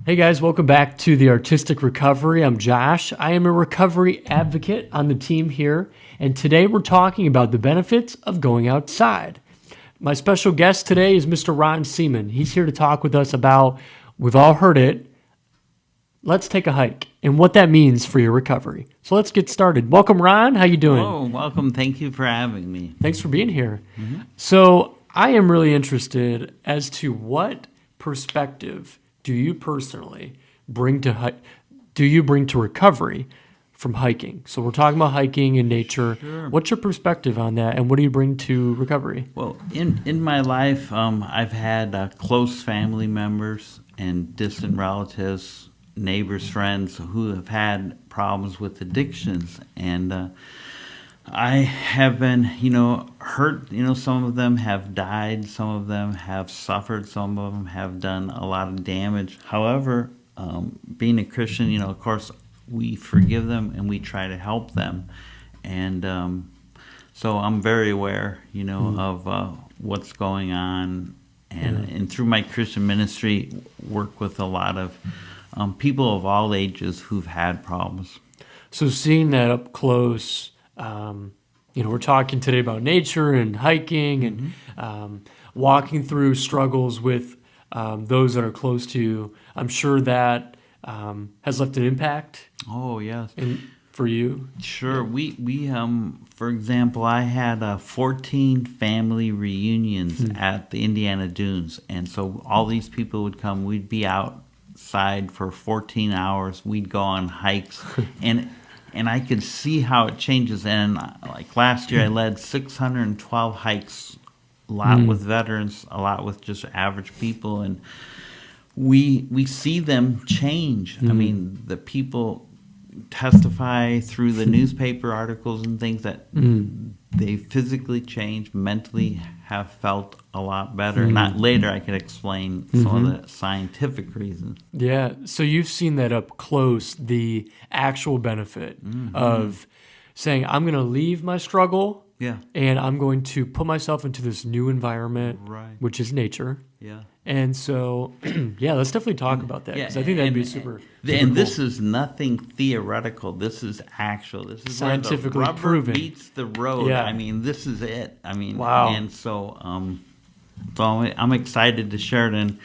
Hey guys, welcome back to the Artistic Recovery. I'm Josh. I am a recovery advocate on the team here, and today we're talking about the benefits of going outside. My special guest today is Mr. Ron Seaman. He's here to talk with us about, we've all heard it, let's take a hike and what that means for your recovery. So let's get started. Welcome, Ron. How you doing? Oh, welcome. Thank you for having me. Thanks for being here. So I am really interested as to what perspective do you personally bring to recovery from hiking? So we're talking about hiking and nature. Sure. What's your perspective on that, and what do you bring to recovery? Well, in my life, I've had close family members and distant relatives, neighbors, friends who have had problems with addictions, and I have been, hurt. Some of them have died, some of them have suffered, some of them have done a lot of damage. However, being a Christian, of course, we forgive them and we try to help them. And so I'm very aware, of what's going on. And through my Christian ministry, work with a lot of people of all ages who've had problems. So seeing that up close, we're talking today about nature and hiking and walking through struggles with those that are close to you. I'm sure that has left an impact Oh, yes. for you. Sure. We for example, I had 14 family reunions at the Indiana Dunes, and so all these people would come. We'd be outside for 14 hours. We'd go on hikes, and I could see how it changes. And like last year, I led 612 hikes, a lot with veterans, a lot with just average people, and we see them change. I mean, the people testify through the newspaper articles and things that they physically change, mentally have felt a lot better. Not later I could explain some of the scientific reasons. Yeah. So you've seen that up close, the actual benefit of saying, I'm going to leave my struggle Yeah. and I'm going to put myself into this new environment, Right. which is nature. Yeah. And so, yeah, let's definitely talk about that because I think that'd be super And cool. this is nothing theoretical. This is actual. This is Scientifically where the rubber proven. meets the road. Yeah. I mean, this is it. I mean, Wow. And so, I'm excited to share it, and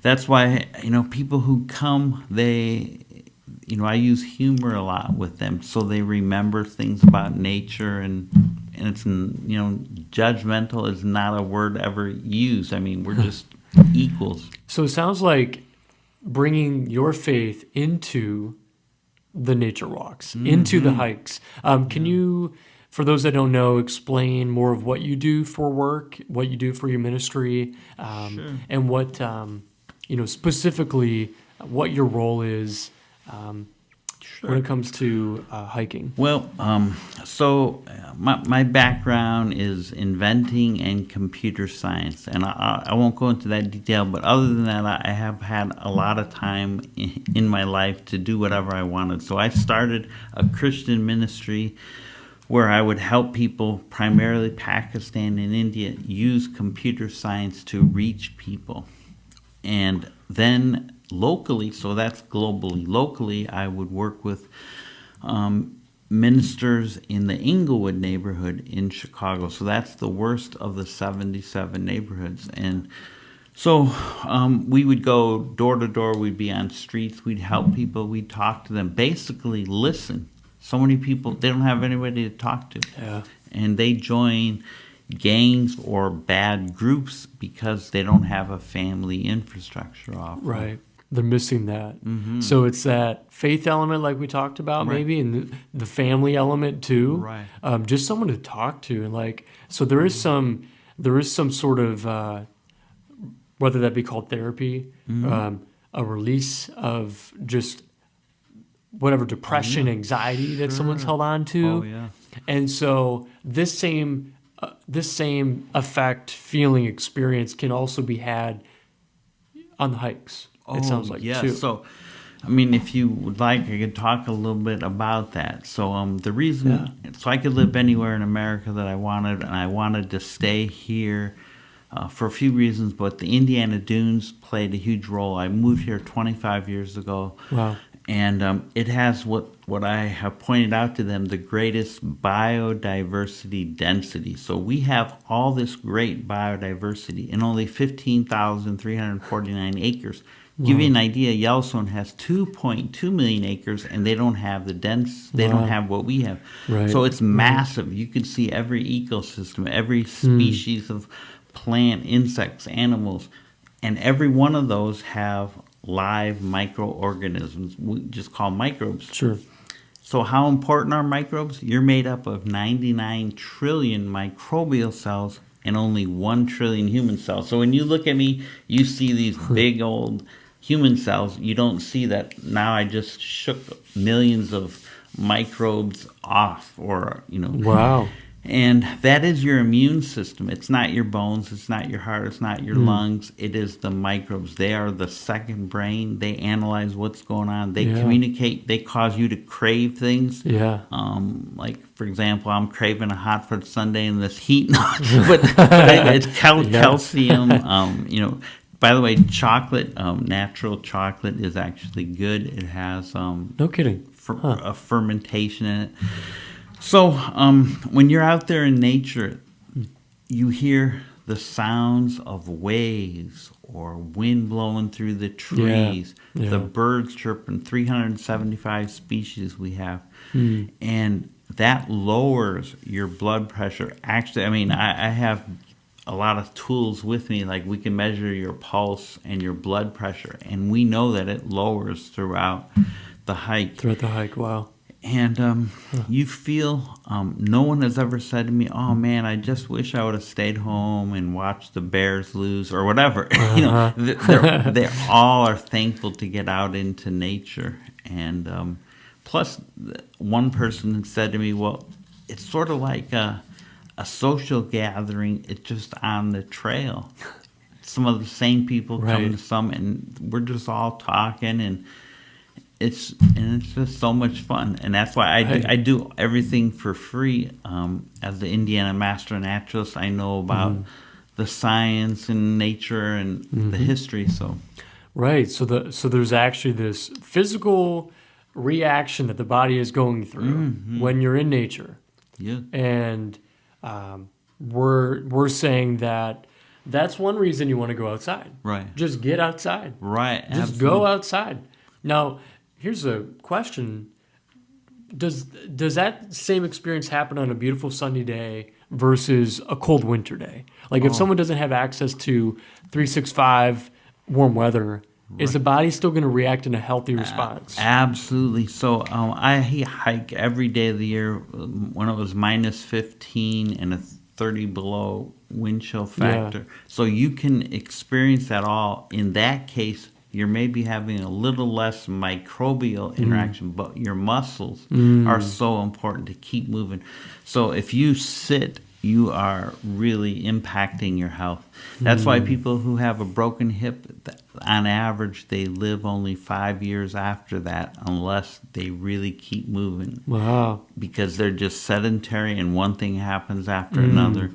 that's why people who come, I use humor a lot with them, so they remember things about nature, and it's judgmental is not a word ever used. I mean, we're just equals. So it sounds like bringing your faith into the nature walks, into the hikes. Can you, for those that don't know, explain more of what you do for work, what you do for your ministry, Sure. and what, specifically what your role is when it comes to hiking? Well, my background is inventing and computer science, and I won't go into that detail, but other than that, I have had a lot of time in my life to do whatever I wanted. So I started a Christian ministry where I would help people, primarily Pakistan and India, use computer science to reach people. And then locally, so that's globally. Locally, I would work with ministers in the Inglewood neighborhood in Chicago. So that's the worst of the 77 neighborhoods. And so we would go door to door. We'd be on streets. We'd help people. We'd talk to them. Basically, listen. So many people, they don't have anybody to talk to. Yeah. And they join gangs or bad groups because they don't have a family infrastructure off. Right. They're missing that. So it's that faith element like we talked about, Right. maybe, and the family element too. Right. Just someone to talk to. And like, so there is some sort of, whether that be called therapy, a release of just whatever depression, anxiety that someone's held on to. Oh, yeah. And so this same effect, feeling, experience can also be had on the hikes. It sounds like yeah. too. So, I mean, if you would like, I could talk a little bit about that. So, the reason, so I could live anywhere in America that I wanted, and I wanted to stay here for a few reasons, but the Indiana Dunes played a huge role. I moved here 25 years ago. Wow. And it has what I have pointed out to them, the greatest biodiversity density. So we have all this great biodiversity in only 15,349 acres. Give you an idea, Yellowstone has 2.2 million acres, and they don't have they don't have what we have. Right. So it's massive. You can see every ecosystem, every species of plant, insects, animals, and every one of those have live microorganisms we just call microbes. Sure. So how important are microbes? You're made up of 99 trillion microbial cells and only 1 trillion human cells. So when you look at me, you see these big old human cells. You don't see that now I just shook millions of microbes off, or, Wow. And that is your immune system. It's not your bones, it's not your heart, it's not your lungs. It is the microbes. They are the second brain. They analyze what's going on. They communicate. They cause you to crave things. Yeah. Like, for example, I'm craving a hot fudge sundae in this heat. but it's calcium. By the way, chocolate, natural chocolate is actually good. It has No kidding. a fermentation in it. So when you're out there in nature, you hear the sounds of waves or wind blowing through the trees, the birds chirping, 375 species we have. And that lowers your blood pressure. Actually, I have a lot of tools with me, like we can measure your pulse and your blood pressure, and we know that it lowers throughout the hike. Throughout the hike, wow. And you feel, no one has ever said to me, "Oh man, I just wish I would have stayed home and watched the Bears lose," or whatever. They all are thankful to get out into nature. And plus, one person said to me, "Well, it's sort of like a social gathering. It's just on the trail. Some of the same people come to some, and we're just all talking and." It's just so much fun, and that's why I do everything for free. As the Indiana Master Naturalist, I know about the science and nature and the history. So, right. So there's actually this physical reaction that the body is going through when you're in nature. Yeah. And we're saying that that's one reason you want to go outside. Right. Just get outside. Right. Just absolutely. go outside. Now, here's a question. Does that same experience happen on a beautiful sunny day versus a cold winter day? Like if someone doesn't have access to 365 warm weather, is the body still going to react in a healthy response? Absolutely. So I hike every day of the year when it was minus 15 and a 30 below wind chill factor. Yeah. So you can experience that all. In that case, you're maybe having a little less microbial interaction, but your muscles are so important to keep moving. So if you sit, you are really impacting your health. That's why people who have a broken hip, on average, they live only 5 years after that unless they really keep moving. Wow. Because they're just sedentary and one thing happens after another.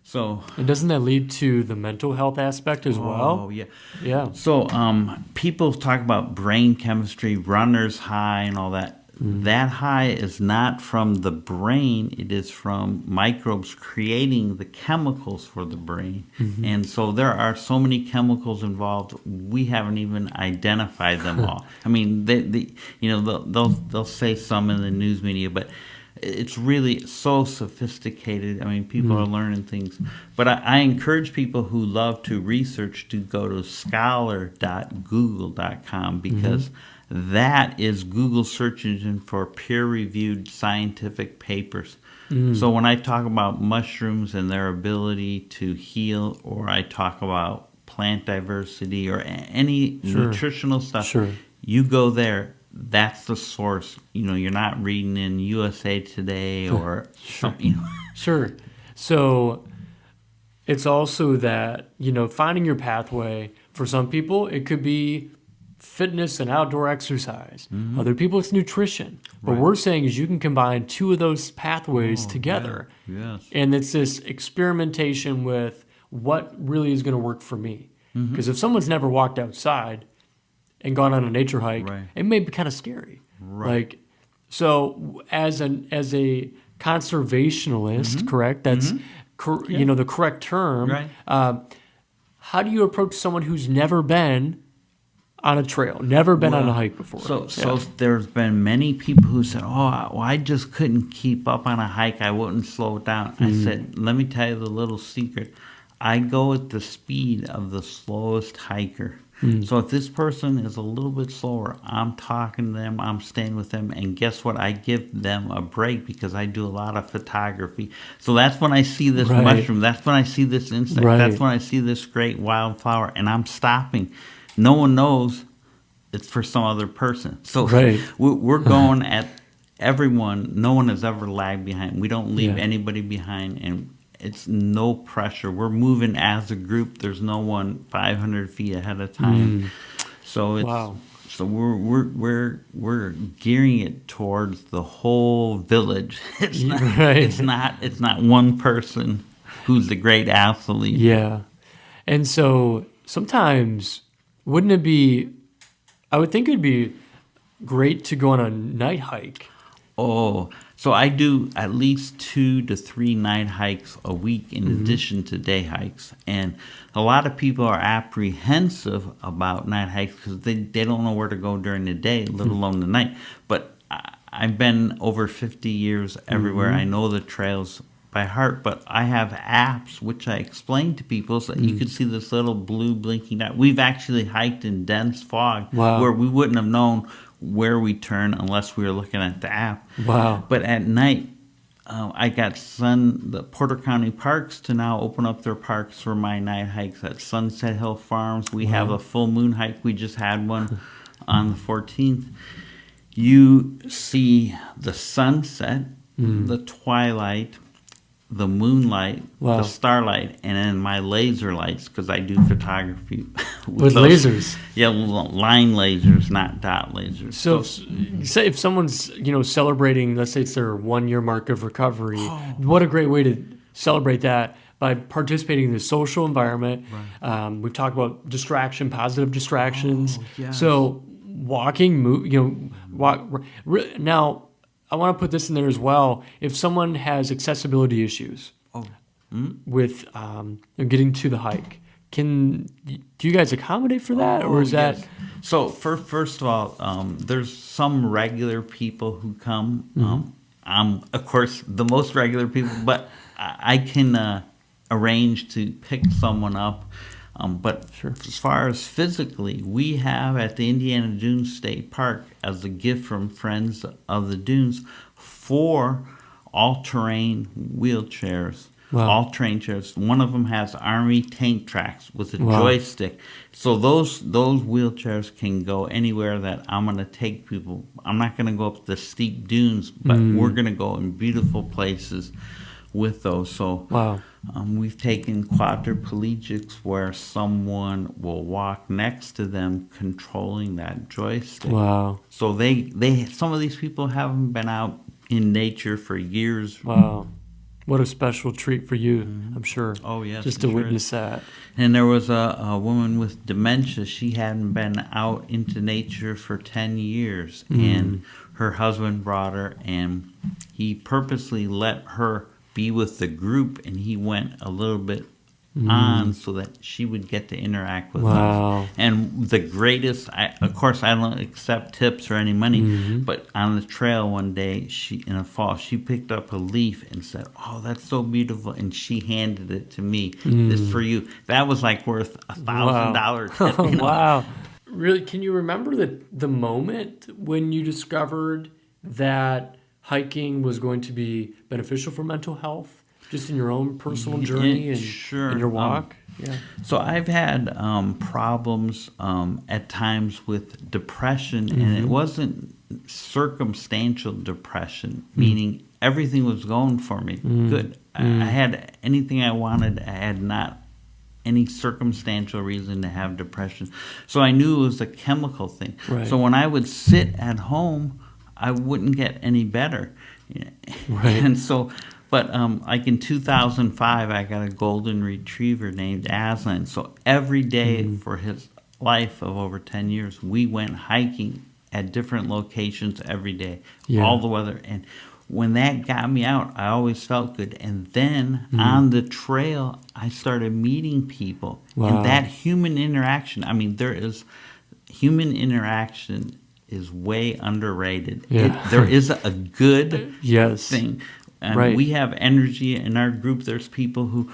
So, and doesn't that lead to the mental health aspect as well? Oh, yeah. Yeah. So people talk about brain chemistry, runner's high and all that. That high is not from the brain. It is from microbes creating the chemicals for the brain. And so there are so many chemicals involved, we haven't even identified them all. I mean, they'll say some in the news media, but it's really so sophisticated. I mean, people are learning things. But I encourage people who love to research to go to scholar.google.com because that is Google's search engine for peer-reviewed scientific papers. So when I talk about mushrooms and their ability to heal, or I talk about plant diversity or any nutritional stuff, you go there. That's the source. You're not reading in USA Today or something. Sure. So it's also that, finding your pathway. For some people, it could be fitness and outdoor exercise. Other people, it's nutrition. What we're saying is you can combine two of those pathways together. Yeah. Yes. And it's this experimentation with what really is going to work for me. Mm-hmm. Because if someone's never walked outside and gone on a nature hike, Right. it may be kind of scary. Right. Like, so as a conservationalist, correct? That's the correct term. Right. How do you approach someone who's never been on a trail, never been on a hike before? So there's been many people who said, "Oh, I just couldn't keep up on a hike. I wouldn't slow it down." I said, "Let me tell you the little secret. I go at the speed of the slowest hiker. So if this person is a little bit slower, I'm talking to them, I'm staying with them, and guess what? I give them a break because I do a lot of photography. So that's when I see this Right. mushroom, that's when I see this insect, Right. that's when I see this great wildflower, and I'm stopping. No one knows it's for some other person. So Right. we're going at everyone. No one has ever lagged behind. We don't leave Yeah. anybody behind, and it's no pressure. We're moving as a group. There's no one 500 feet ahead of time. So it's Wow. so we're gearing it towards the whole village. It's not, Right. it's not one person who's the great athlete. Yeah. And so sometimes, wouldn't it be, I would think it'd be great to go on a night hike. Oh, so I do at least 2 to 3 night hikes a week in addition to day hikes. And a lot of people are apprehensive about night hikes because they don't know where to go during the day, let alone the night. But I've been over 50 years everywhere. I know the trails by heart, but I have apps which I explain to people so that you can see this little blue blinking dot. We've actually hiked in dense fog Wow. where we wouldn't have known where we turn unless we were looking at the app. Wow. But at night, I got the Porter County Parks to now open up their parks for my night hikes at Sunset Hill Farms. We have a full moon hike. We just had one on the 14th. You see the sunset, the twilight, the moonlight, Wow. the starlight, and then my laser lights because I do photography With those. lasers. Yeah, line lasers, not dot lasers. So say if someone's, celebrating, let's say it's their 1 year mark of recovery, what a great way to celebrate that by participating in the social environment. We've talked about distraction, positive distractions. yes. So walking, now I want to put this in there as well. If someone has accessibility issues with getting to the hike, do you guys accommodate for that, or is that? Yes. So first of all, there's some regular people who come. I'm of course the most regular people, but I can arrange to pick someone up. But as far as physically, we have at the Indiana Dunes State Park, as a gift from Friends of the Dunes, 4 all-terrain wheelchairs. Wow. All-terrain chairs. One of them has Army tank tracks with a Wow. joystick. So those wheelchairs can go anywhere that I'm going to take people. I'm not going to go up the steep dunes, but we're going to go in beautiful places with those. So Wow. we've taken quadriplegics where someone will walk next to them controlling that joystick. Wow. So some of these people haven't been out in nature for years. Wow. What a special treat for you, I'm sure. Oh, yes, Just it to sure witness that. And there was a woman with dementia. She hadn't been out into nature for 10 years. And her husband brought her, and he purposely let her be with the group, and he went a little bit on so that she would get to interact with Wow. us. And the greatest, of course, I don't accept tips or any money, but on the trail one day, in the fall, she picked up a leaf and said, "Oh, that's so beautiful," and she handed it to me. It's for you. That was like worth $1,000 tip. You know? Wow. Really, can you remember the moment when you discovered that hiking was going to be beneficial for mental health? Just in your own personal journey and sure. in your walk? Yeah. So I've had problems at times with depression, and it wasn't circumstantial depression, meaning everything was going for me good. I had anything I wanted. I had not any circumstantial reason to have depression. So I knew it was a chemical thing. Right. So when I would sit at home, I wouldn't get any better. Right. And so But like in 2005, I got a golden retriever named Aslan. So every day for his life of over 10 years, we went hiking at different locations every day, Yeah. all the weather. And when that got me out, I always felt good. And then on the trail, I started meeting people. Wow. And that human interaction, I mean, human interaction is way underrated. Yeah. There is a good Yes. thing. And Right. we have energy in our group. There's people who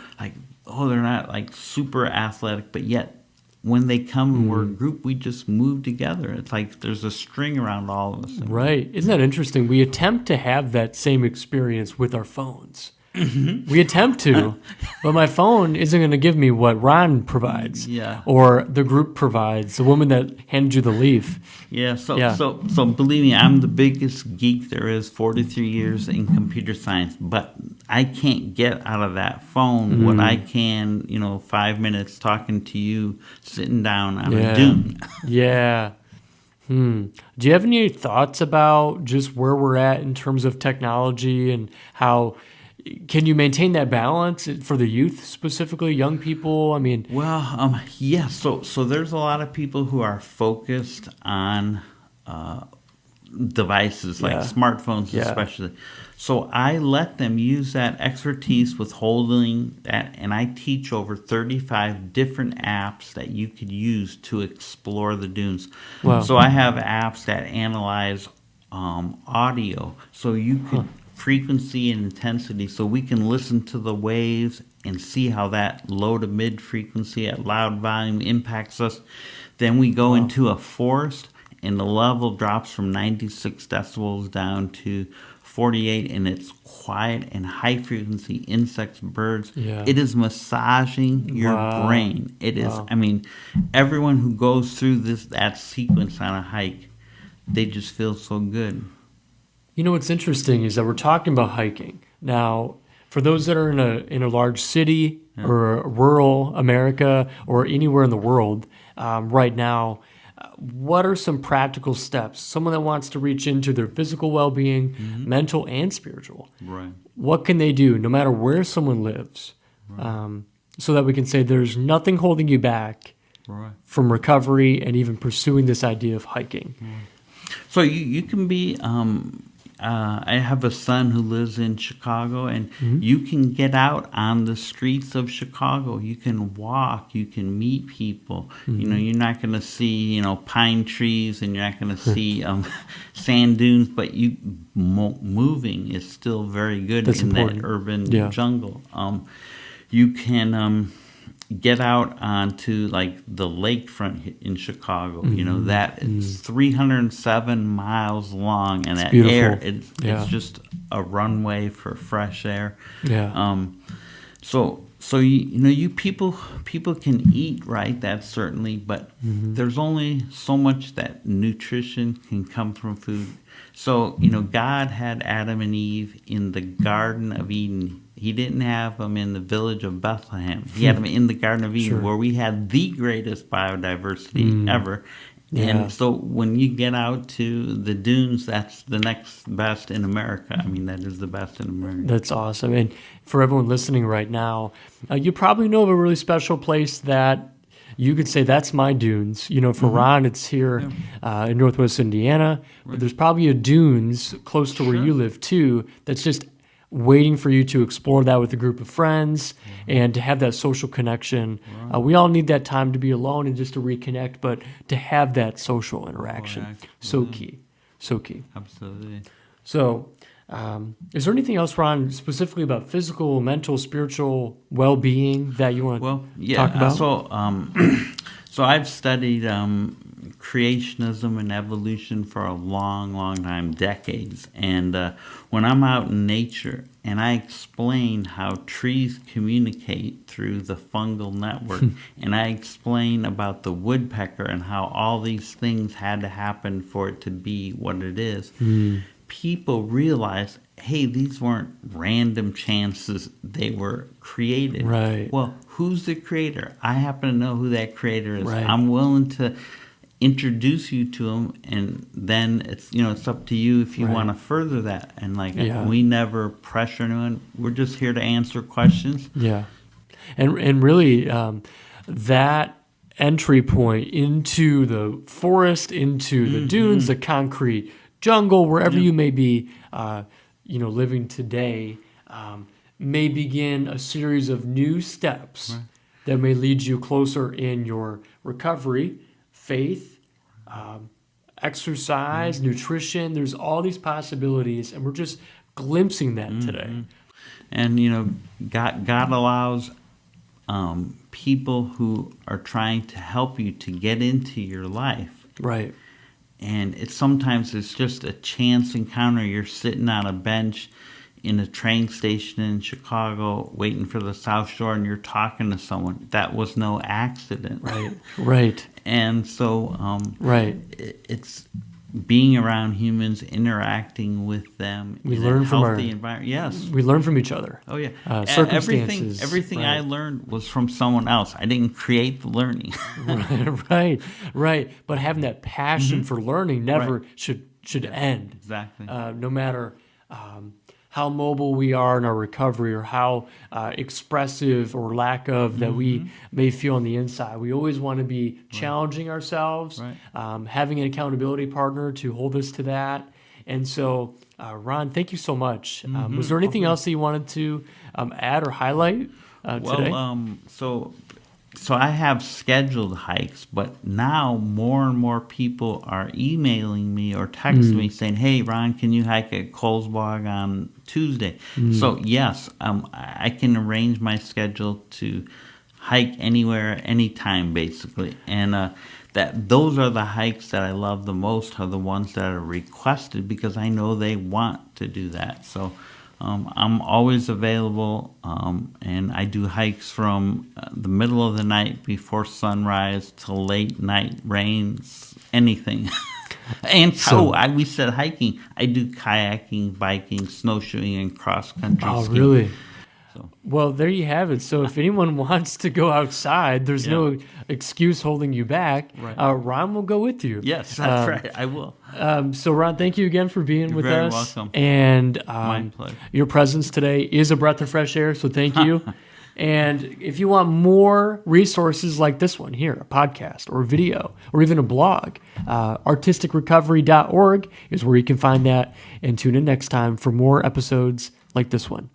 they're not like super athletic, but yet when they come and we're a group, we just move together. It's like there's a string around all of us. Right. Isn't that interesting? We attempt to have that same experience with our phones. We attempt to, but my phone isn't going to give me what Ron provides, Yeah. or the group provides. The woman that handed you the leaf. Yeah, so Yeah. so believe me, I'm the biggest geek there is. 43 years in computer science, but I can't get out of that phone what I can. 5 minutes talking to you, sitting down on Yeah. a dune. Yeah. Do you have any thoughts about just where we're at in terms of technology, and how can you maintain that balance for the youth, specifically young people? I mean, Well, yeah. So there's a lot of people who are focused on devices like Yeah. smartphones, Yeah. especially. So I let them use that expertise with holding that, and I teach over 35 different apps that you could use to explore the dunes. Wow. So I have apps that analyze audio, so you could frequency and intensity, so we can listen to the waves and see how that low to mid frequency at loud volume impacts us. Then we go into a forest, and the level drops from 96 decibels down to 48, and it's quiet and high frequency insects, birds. Yeah. It is massaging your Wow. brain. It is. Wow. I mean, everyone who goes through that sequence on a hike, they just feel so good. you know what's interesting is that we're talking about hiking now. For those that are in a large city or rural America or anywhere in the world right now, what are some practical steps? Someone that wants to reach into their physical well-being, mental and spiritual. Right. What can they do, no matter where someone lives, so that we can say there's nothing holding you back Right. from recovery and even pursuing this idea of hiking? So you can be. I have a son who lives in Chicago, and you can get out on the streets of Chicago. You can walk. You can meet people. You're not going to see pine trees, and you're not going to see sand dunes. But moving is still very good That's in important. that urban Yeah. jungle. You can get out onto like the lakefront in Chicago. That is 307 miles long, and that beautiful. air, Yeah. it's just a runway for fresh air. Yeah. So you people can eat right. That's certainly, but there's only so much that nutrition can come from food. So God had Adam and Eve in the Garden of Eden. He didn't have them in the village of Bethlehem. He had them in the Garden of Eden, Sure. where we had the greatest biodiversity ever. Yeah. And so when you get out to the dunes, that's the next best in America. I mean, that is the best in America. That's awesome. And for everyone listening right now, you probably know of a really special place that you could say, that's my dunes. For Ron, it's here in Northwest Indiana. But there's probably a dunes close to where you live, too, that's just waiting for you to explore that with a group of friends and to have that social connection. We all need that time to be alone and just to reconnect, but to have that social interaction. So key. So key. Absolutely. So, is there anything else, Ron, specifically about physical, mental, spiritual well-being that you want to talk about? So I've studied creationism and evolution for a long, long time, decades. And when I'm out in nature and I explain how trees communicate through the fungal network, and I explain about the woodpecker and how all these things had to happen for it to be what it is, people realize, hey, these weren't random chances. They were created. Right. Well, who's the creator? I happen to know who that creator is. Right. I'm willing to introduce you to them, and then it's up to you if you Right. want to further that. And Yeah. we never pressure anyone. We're just here to answer questions. Yeah, and really, that entry point into the forest, into the dunes, the concrete jungle, wherever you may be, living today, may begin a series of new steps that may lead you closer in your recovery, faith, exercise, nutrition. There's all these possibilities, and we're just glimpsing that today. And God allows people who are trying to help you to get into your life. Right. And sometimes it's just a chance encounter. You're sitting on a bench in a train station in Chicago waiting for the South Shore, and you're talking to someone. That was no accident. Right. Right. And so Right. it's being around humans, interacting with them We in learn a from healthy environment. Yes. We learn from each other. Oh, yeah. Circumstances. Everything right. I learned was from someone else. I didn't create the learning. Right. Right. But having that passion for learning never should end. Exactly. No matter how mobile we are in our recovery, or how expressive or lack of that we may feel on the inside. We always want to be challenging ourselves, having an accountability partner to hold us to that. And so, Ron, thank you so much. Was there anything else that you wanted to add or highlight today? So I have scheduled hikes, but now more and more people are emailing me or texting me saying, "Hey, Ron, can you hike at Colesbog on Tuesday?" So yes, I can arrange my schedule to hike anywhere, anytime, basically. And those are the hikes that I love the most, are the ones that are requested, because I know they want to do that. So I'm always available, and I do hikes from the middle of the night before sunrise to late night rains, anything. And we said hiking. I do kayaking, biking, snowshoeing, and cross-country Oh, skiing. really? So. Well, there you have it. So if anyone wants to go outside, there's no excuse holding you back. Right. Ron will go with you. Yes, that's right. I will. So, Ron, thank you again for being with very us. welcome. And My pleasure. your presence today is a breath of fresh air, so thank you. And if you want more resources like this one here, a podcast or a video or even a blog, artisticrecovery.org is where you can find that. And tune in next time for more episodes like this one.